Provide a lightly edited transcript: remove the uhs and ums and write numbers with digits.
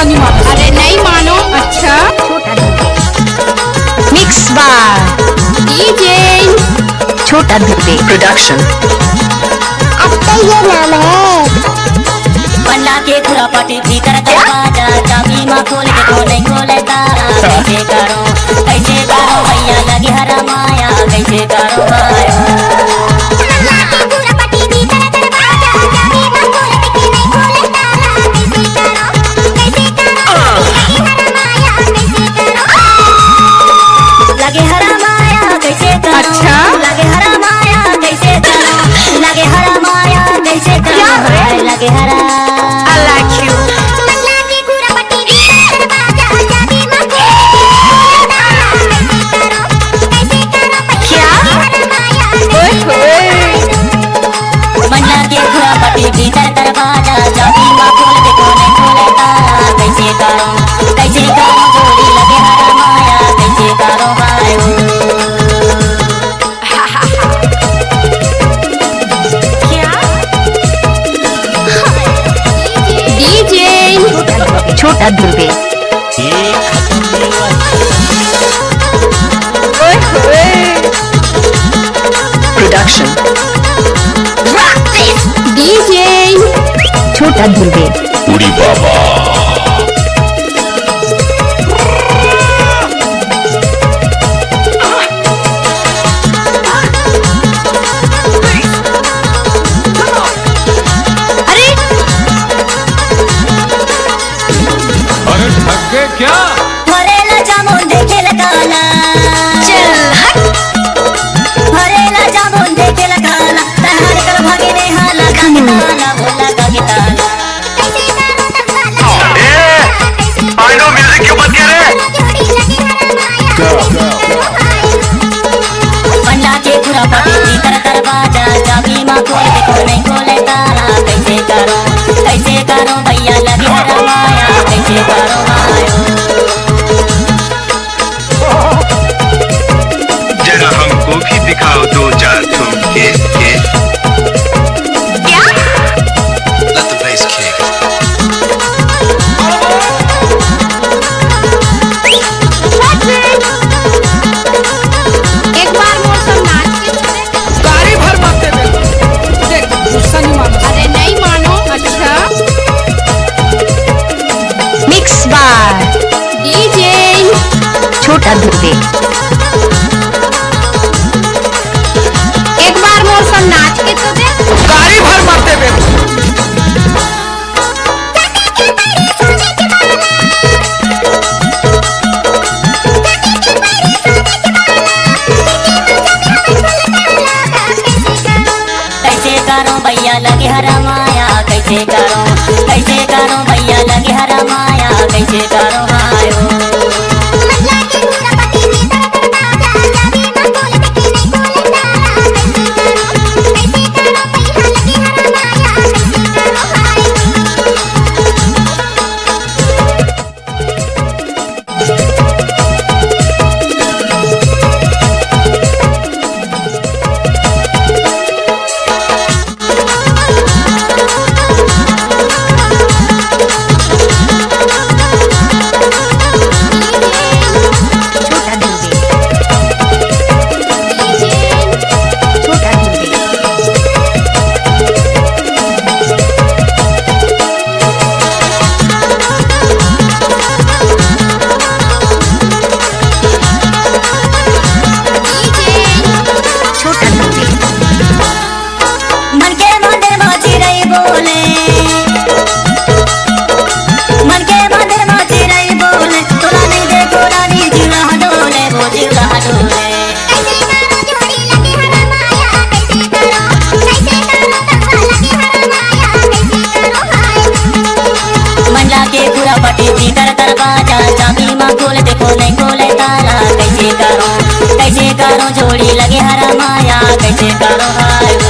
गुस्सा नहीं मानो। अरे नहीं मानो। अच्छा मिक्स बार डीजे छोटा दुबे प्रोडक्शन। अब तो ये नाम है पंडा के खुरापाटी भीतर दरवाजा चाबी माँ खोल के तो नहीं खोले ताला। कैसे करो भैया लगी हरा माया कैसे करो भाई। लगे हरा माया कैसे करो। अच्छा लगे हरा माया कैसे करो। लगे हरा माया कैसे करो। लगे हरा I like you। मंडा के खुरापाटी भीतर दरवाजा चाबी माँ खोल के तो नहीं खोले ताला। कैसे करो जोड़ी लगे हरा माया कैसे करो भाई। डीजे छोटा दुबे प्रोडक्शन। डीजे छोटा दुबे उड़ी बाबा अरे थक गए क्या? भरेला जामुन देखे लगाना। चल भरेला जामुन देखे लगाना। तहार कर भागे ने हाला गाना भोला का गीताना। आई नो म्यूजिक क्यों बंद करे? पंडा के खुरापाटी भीतर दरवाजा चाबी माँ खोल के तो नहीं खोले ताला। कैसे करो भैया लगी हरा माया कैसे करो भाई। जरा हमको भी दिखाओ दो चार तुम के Let the bass kick। एक बार मौसम नाच के चले। गाड़ी भर मारते थे। देख गुस्सा नहीं मानो। अरे नहीं मानो। अच्छा मिक्स बार डीजे छोटा दुबे एक बार मौसम नाच के तो दे। गाड़ी भर मारते थे। कैसे करो भैया लगे हरा माया कैसे करो भैया लगे हरा माया कैसे करो भाई। भीतर दरवाजा चाबी माँ खोल देखो नहीं खोले ताला। कैसे करो जोड़ी लगे हरा माया कैसे करो भाई।